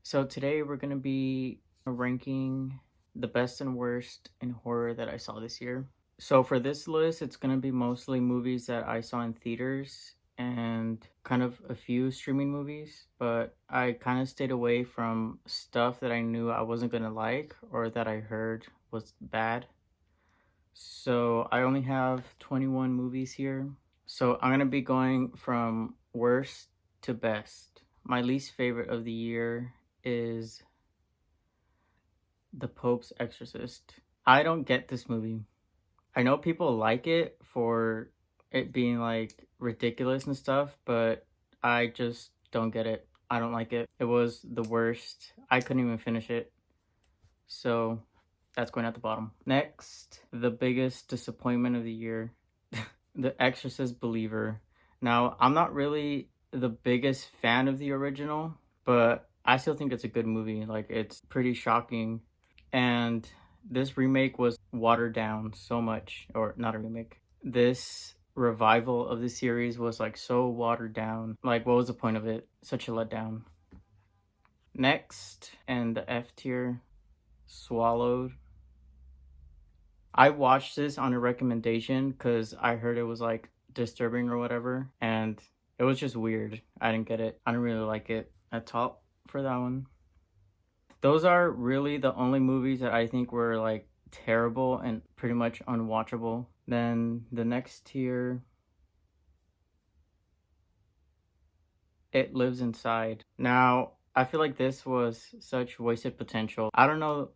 So today we're gonna be ranking the best and worst in horror that I saw this year. So for this list, it's gonna be mostly movies that I saw in theaters and kind of a few streaming movies, but I kind of stayed away from stuff that I knew I wasn't gonna like or that I heard was bad. So I only have 21 movies here. So I'm gonna be going from worst to best. My least favorite of the year is The Pope's Exorcist. I don't get this movie. I know people like it for it being like ridiculous and stuff, but I just don't get it. I don't like it. It was the worst. I couldn't even finish it. So that's going at the bottom. Next, the biggest disappointment of the year, The Exorcist Believer. Now, I'm not really the biggest fan of the original, but I still think it's a good movie. Like, it's pretty shocking. And this remake was watered down so much, or not a remake. This revival of the series was like so watered down. Like, what was the point of it? Such a letdown. Next, and the F tier, Swallowed. I watched this on a recommendation because I heard it was like disturbing or whatever, and it was just weird. I didn't get it. I didn't really like it at all for that one. Those are really the only movies that I think were like terrible and pretty much unwatchable. Then the next tier, It Lives Inside. Now, I feel like this was such wasted potential. I don't know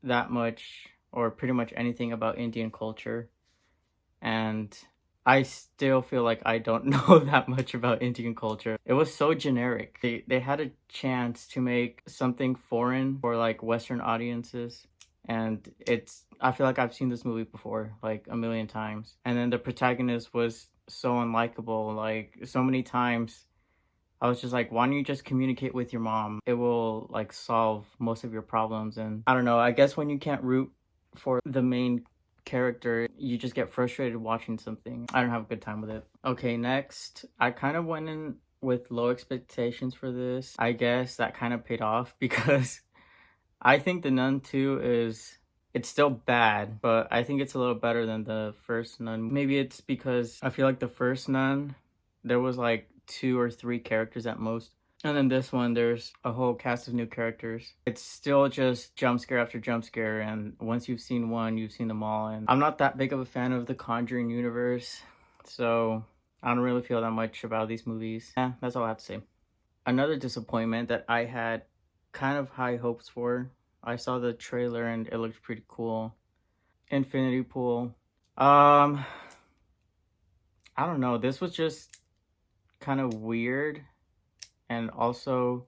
that much or pretty much anything about Indian culture, and I still feel like I don't know that much about Indian culture. It was so generic. They had a chance to make something foreign for like Western audiences, and I feel like I've seen this movie before like a million times. And then the protagonist was so unlikable, like so many times I was just like, why don't you just communicate with your mom? It will like solve most of your problems. And I don't know, I guess when you can't root for the main character, you just get frustrated watching something. I don't have a good time with it. Okay, next, I kind of went in with low expectations for this. I guess that kind of paid off because I think The Nun 2 it's still bad, but I think it's a little better than the first Nun. Maybe it's because I feel like the first Nun, there was like two or three characters at most. And then this one, there's a whole cast of new characters. It's still just jump scare after jump scare, and once you've seen one, you've seen them all. And I'm not that big of a fan of the Conjuring universe, so I don't really feel that much about these movies. Yeah, that's all I have to say. Another disappointment that I had kind of high hopes for. I saw the trailer and it looked pretty cool. Infinity Pool. I don't know. This was just kind of weird and also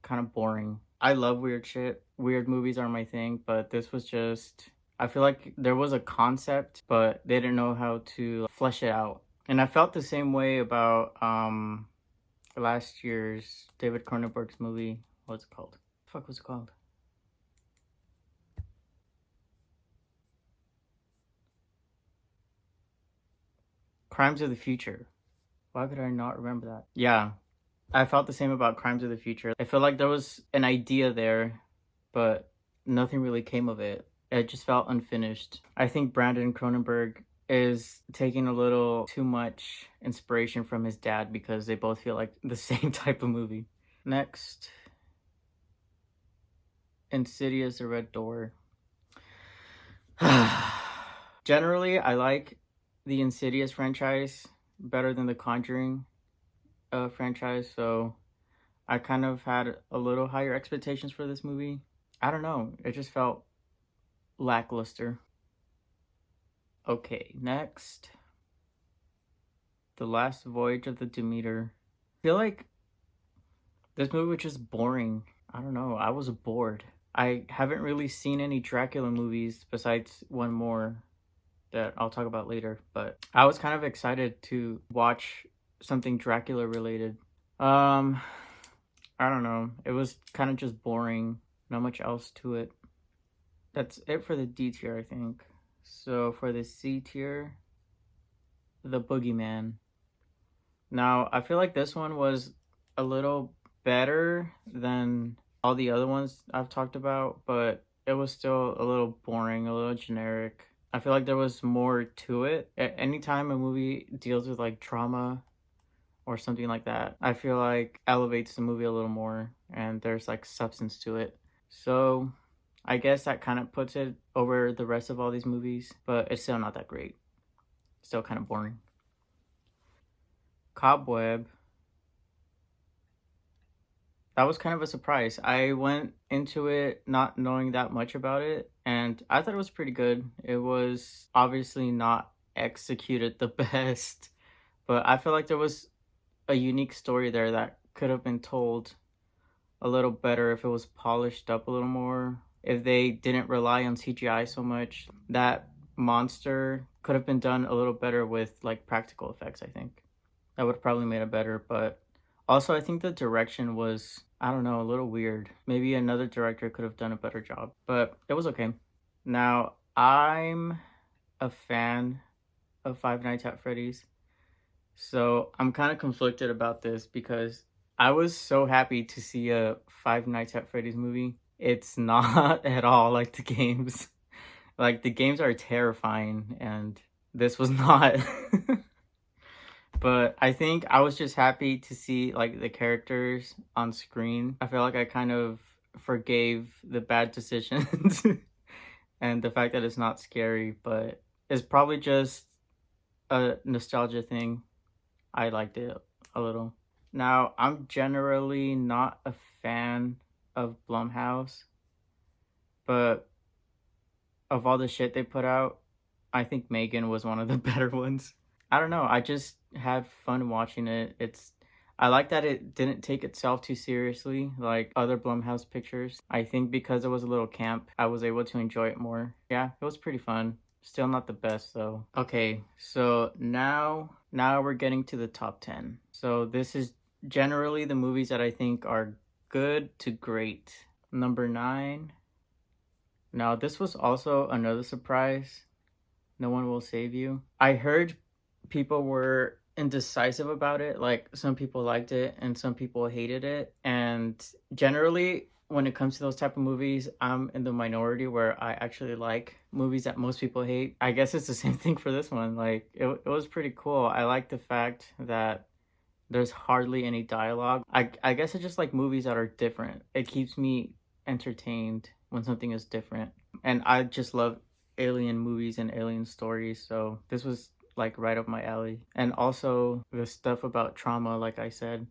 kind of boring. I love weird shit. Weird movies are my thing, but this was just, I feel like there was a concept, but they didn't know how to flesh it out. And I felt the same way about last year's David Cronenberg's movie. What's it called? The fuck was it called? Crimes of the Future. Why could I not remember that? Yeah, I felt the same about Crimes of the Future. I feel like there was an idea there, but nothing really came of it. It just felt unfinished. I think Brandon Cronenberg is taking a little too much inspiration from his dad because they both feel like the same type of movie. Next, Insidious: The Red Door. Generally, I like the Insidious franchise better than the Conjuring franchise, so I kind of had a little higher expectations for this movie. I don't know, it just felt lackluster. Okay, next, The Last Voyage of the Demeter. I feel like this movie was just boring. I don't know, I was bored. I haven't really seen any Dracula movies besides one more that I'll talk about later, but I was kind of excited to watch something Dracula related. I don't know. It was kind of just boring. Not much else to it. That's it for the D tier, I think. So for the C tier, The Boogeyman. Now, I feel like this one was a little better than all the other ones I've talked about, but it was still a little boring, a little generic. I feel like there was more to it. Anytime a movie deals with like trauma or something like that, I feel like elevates the movie a little more and there's like substance to it. So I guess that kind of puts it over the rest of all these movies, but it's still not that great. Still kind of boring. Cobweb, that was kind of a surprise. I went into it not knowing that much about it, and I thought it was pretty good. It was obviously not executed the best, but I feel like there was a unique story there that could have been told a little better if it was polished up a little more. If they didn't rely on CGI so much, that monster could have been done a little better with like practical effects, I think. That would have probably made it better, but also I think the direction was, I don't know, a little weird. Maybe another director could have done a better job, but it was okay. Now, I'm a fan of Five Nights at Freddy's. So I'm kind of conflicted about this because I was so happy to see a Five Nights at Freddy's movie. It's not at all like the games. Like the games are terrifying and this was not. But I think I was just happy to see like the characters on screen. I feel like I kind of forgave the bad decisions and the fact that it's not scary, but it's probably just a nostalgia thing. I liked it a little. Now, I'm generally not a fan of Blumhouse, but of all the shit they put out, I think Megan was one of the better ones. I don't know. I just had fun watching it. I like that it didn't take itself too seriously like other Blumhouse pictures. I think because it was a little camp, I was able to enjoy it more. Yeah, it was pretty fun. Still not the best though. Okay, so now we're getting to the top 10. So this is generally the movies that I think are good to great. Number 9. Now this was also another surprise. No One Will Save You. I heard people were indecisive about it. Like some people liked it and some people hated it. And generally, when it comes to those type of movies, I'm in the minority where I actually like movies that most people hate. I guess it's the same thing for this one. Like it was pretty cool. I like the fact that there's hardly any dialogue. I guess I just like movies that are different. It keeps me entertained when something is different. And I just love alien movies and alien stories, so this was like right up my alley. And also the stuff about trauma, like I said,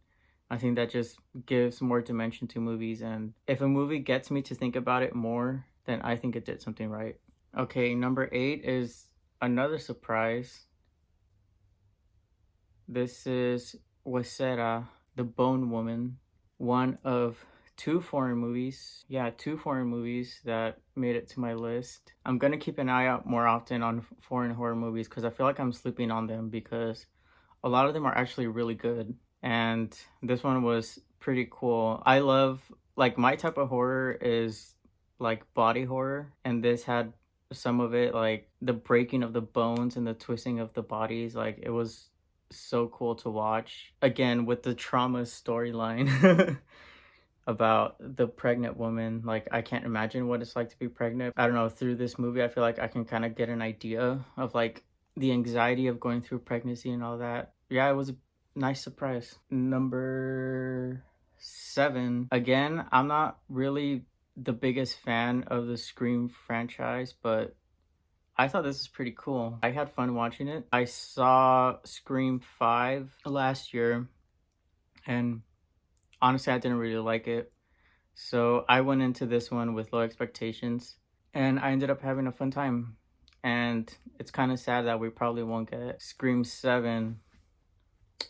I think that just gives more dimension to movies. And if a movie gets me to think about it more, then I think it did something right. Okay, number 8 is another surprise. This is Wasera, the Bone Woman, one of two foreign movies. Yeah, two foreign movies that made it to my list. I'm gonna keep an eye out more often on foreign horror movies because I feel like I'm sleeping on them because a lot of them are actually really good. And this one was pretty cool. I love, like, my type of horror is like body horror, and this had some of it, like the breaking of the bones and the twisting of the bodies. Like, it was so cool to watch. Again, with the trauma storyline. About the pregnant woman. Like, I can't imagine what it's like to be pregnant. I don't know, through this movie, I feel like I can kind of get an idea of like the anxiety of going through pregnancy and all that. Yeah, it was a nice surprise. Number 7. Again, I'm not really the biggest fan of the Scream franchise, but I thought this was pretty cool. I had fun watching it. I saw Scream 5 last year, and honestly, I didn't really like it. So I went into this one with low expectations and I ended up having a fun time. And it's kind of sad that we probably won't get Scream 7.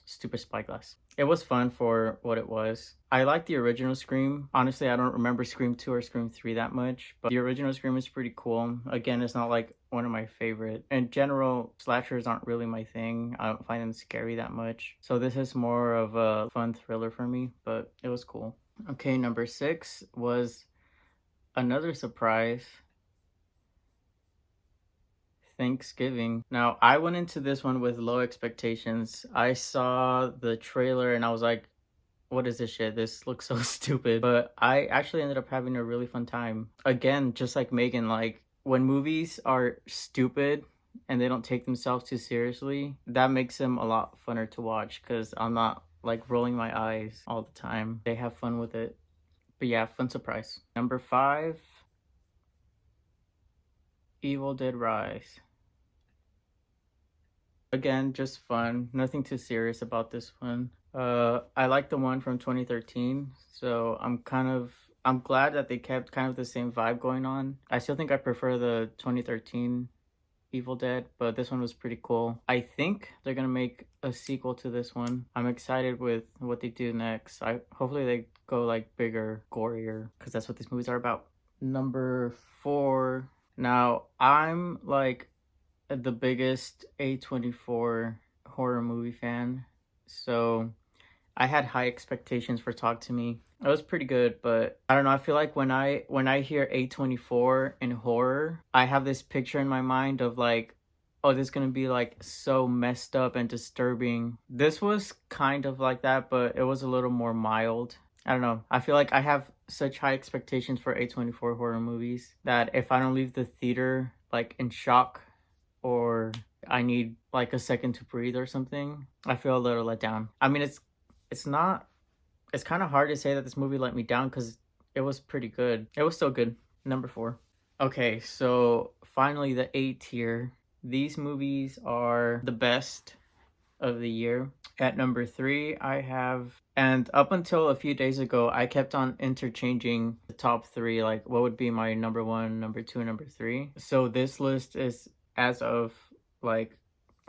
Stupid spyglass. It was fun for what it was. I like the original Scream. Honestly, I don't remember Scream 2 or Scream 3 that much, but the original Scream is pretty cool. Again, it's not like one of my favorite. In general, slashers aren't really my thing. I don't find them scary that much. So this is more of a fun thriller for me, but it was cool. Okay, number 6 was another surprise. Thanksgiving. Now, I went into this one with low expectations. I saw the trailer and I was like, what is this shit? This looks so stupid. But I actually ended up having a really fun time. Again, just like Megan, like when movies are stupid and they don't take themselves too seriously, that makes them a lot funner to watch because I'm not like rolling my eyes all the time. They have fun with it. But yeah, fun surprise. Number 5, Evil Dead Rise. Again, just fun. Nothing too serious about this one. I like the one from 2013, so I'm glad that they kept kind of the same vibe going on. I still think I prefer the 2013 Evil Dead, but this one was pretty cool. I think they're gonna make a sequel to this one. I'm excited with what they do next. I hopefully they go like bigger, gorier, because that's what these movies are about. Number 4. Now I'm like the biggest A24 horror movie fan, so I had high expectations for Talk to Me. It was pretty good, but I don't know. I feel like when I hear A24 in horror, I have this picture in my mind of like, oh, this is gonna be like so messed up and disturbing. This was kind of like that, but it was a little more mild. I don't know. I feel like I have such high expectations for A24 horror movies that if I don't leave the theater like in shock or I need like a second to breathe or something, I feel a little let down. I mean, it's not it's kind of hard to say that this movie let me down because it was pretty good. It was still good. Number 4. Okay, so finally the A tier. These movies are the best of the year. At number 3, I have, and up until a few days ago, I kept on interchanging the top 3, like what would be my number 1, number 2, and number 3. So this list is as of like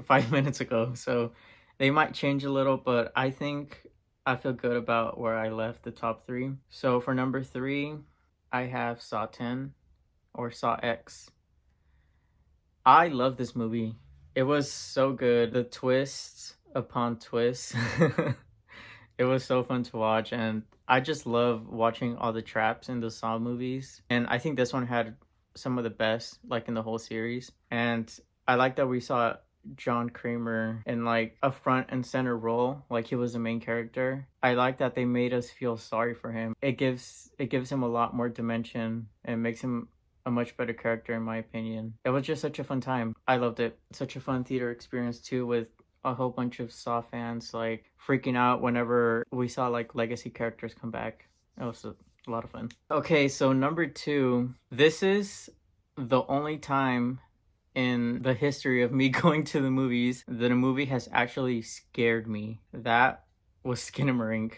5 minutes ago. So they might change a little, but I think I feel good about where I left the top 3. So for number 3, I have Saw 10 or Saw X. I love this movie. It was so good. The twists upon twists. It was so fun to watch, and I just love watching all the traps in the Saw movies. And I think this one had some of the best, like in the whole series. And I like that we saw John Kramer in like a front and center role, like he was the main character. I like that they made us feel sorry for him. It gives him a lot more dimension and makes him a much better character in my opinion. It was just such a fun time. I loved it. Such a fun theater experience too, with a whole bunch of Saw fans like freaking out whenever we saw like legacy characters come back. It was a lot of fun. Okay, so number 2. This is the only time in the history of me going to the movies that a movie has actually scared me. That was Skinamarink.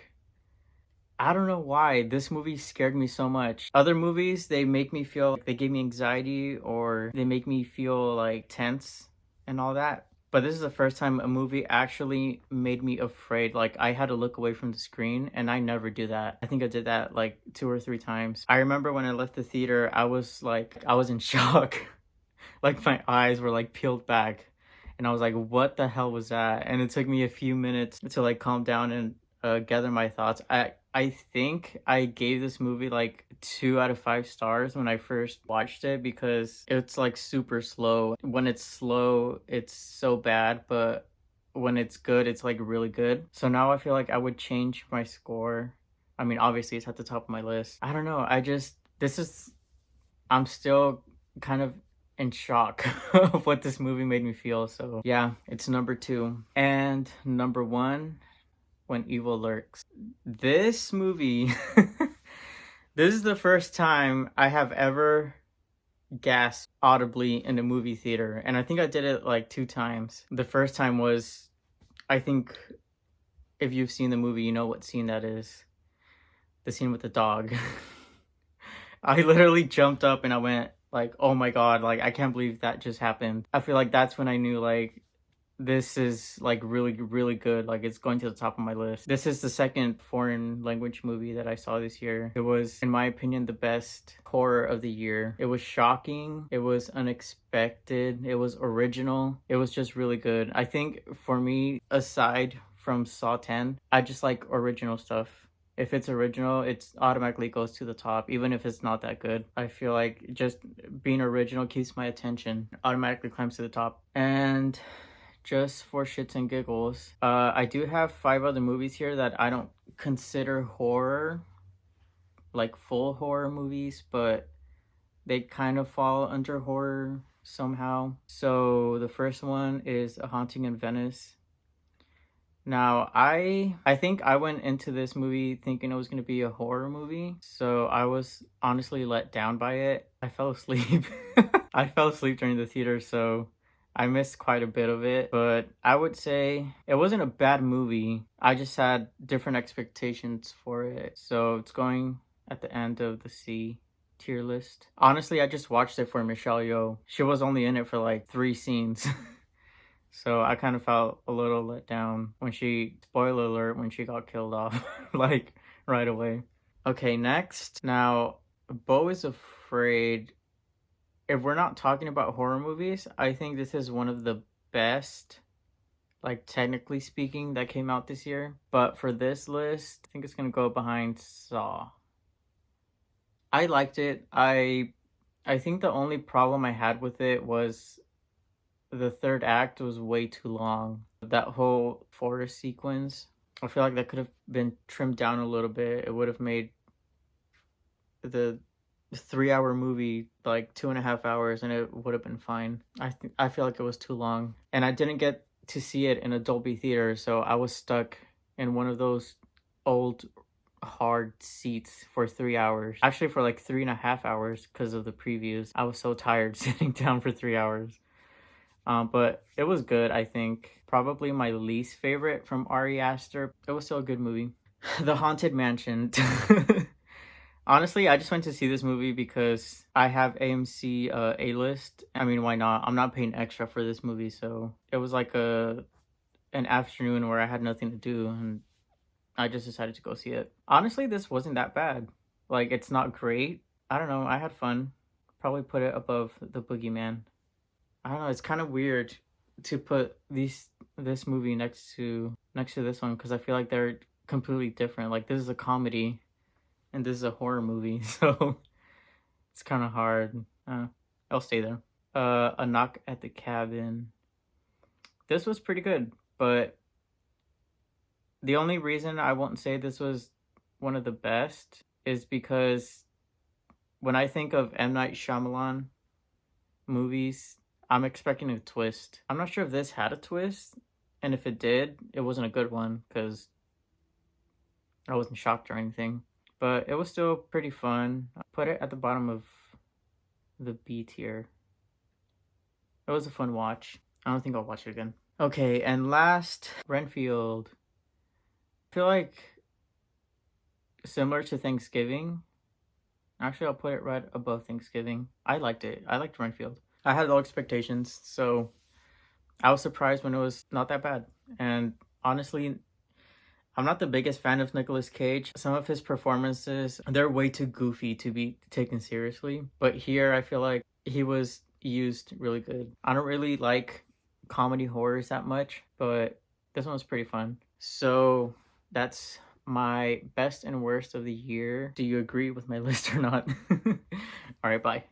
I don't know why this movie scared me so much. Other movies, they make me feel like they gave me anxiety or they make me feel like tense and all that. But this is the first time a movie actually made me afraid. Like I had to look away from the screen, and I never do that. I think I did that like 2 or 3 times. I remember when I left the theater, I was in shock. Like my eyes were like peeled back. And I was like, what the hell was that? And it took me a few minutes to like calm down and gather my thoughts. I think I gave this movie like 2 out of 5 stars when I first watched it because it's like super slow. When it's slow, it's so bad, but when it's good, it's like really good. So now I feel like I would change my score. I mean, obviously it's at the top of my list. I don't know. I'm still kind of in shock of what this movie made me feel. So yeah, it's number 2. And number 1, When Evil Lurks. This movie, this is the first time I have ever gasped audibly in a movie theater. And I think I did it like 2 times. The first time was, I think if you've seen the movie, you know what scene that is. The scene with the dog. I literally jumped up and I went like, oh my God, like I can't believe that just happened. I feel like that's when I knew like this is like really, really good. Like it's going to the top of my list. This is the second foreign language movie that I saw this year. It was, in my opinion, the best horror of the year. It was shocking. It was unexpected. It was original. It was just really good. I think for me, aside from Saw 10, I just like original stuff. If it's original, it automatically goes to the top, even if it's not that good. I feel like just being original keeps my attention. Automatically climbs to the top. And just for shits and giggles, I do have 5 other movies here that I don't consider horror, like full horror movies, but they kind of fall under horror somehow. So the first one is A Haunting in Venice. Now, I think I went into this movie thinking it was going to be a horror movie, so I was honestly let down by it. I fell asleep. I fell asleep during the theater, so I missed quite a bit of it, but I would say it wasn't a bad movie. I just had different expectations for it. So it's going at the end of the C tier list. Honestly, I just watched it for Michelle Yeoh. She was only in it for like 3 scenes. So I kind of felt a little let down when she, spoiler alert, when she got killed off, like right away. Okay, next. Now, Beau is Afraid. If we're not talking about horror movies, I think this is one of the best, like technically speaking, that came out this year. But for this list, I think it's gonna go behind Saw. I liked it. I think the only problem I had with it was the third act was way too long. That whole forest sequence, I feel like that could have been trimmed down a little bit. It would have made the 3-hour movie like 2.5 hours, and it would have been fine. I feel like it was too long, and I didn't get to see it in a Dolby theater, so I was stuck in one of those old hard seats for 3 hours. Actually, for like 3.5 hours because of the previews. I was so tired sitting down for 3 hours. But it was good, I think. Probably my least favorite from Ari Aster. It was still a good movie. The Haunted Mansion. Honestly, I just went to see this movie because I have AMC A-list. I mean, why not? I'm not paying extra for this movie, so it was like an afternoon where I had nothing to do, and I just decided to go see it. Honestly, this wasn't that bad. Like, it's not great. I don't know. I had fun. Probably put it above The Boogeyman. I don't know. It's kind of weird to put this movie next to this one because I feel like they're completely different. Like, this is a comedy and this is a horror movie, so it's kind of hard. I'll stay there. A Knock at the Cabin. This was pretty good, but the only reason I won't say this was one of the best is because when I think of M. Night Shyamalan movies, I'm expecting a twist. I'm not sure if this had a twist, and if it did, it wasn't a good one because I wasn't shocked or anything. But it was still pretty fun. I put it at the bottom of the B tier. It was a fun watch. I don't think I'll watch it again. Okay, and last, Renfield. I feel like similar to Thanksgiving. Actually, I'll put it right above Thanksgiving. I liked it. I liked Renfield. I had low expectations, so I was surprised when it was not that bad. And honestly, I'm not the biggest fan of Nicolas Cage. Some of his performances, they're way too goofy to be taken seriously. But here, I feel like he was used really good. I don't really like comedy horrors that much, but this one was pretty fun. So that's my best and worst of the year. Do you agree with my list or not? All right, bye.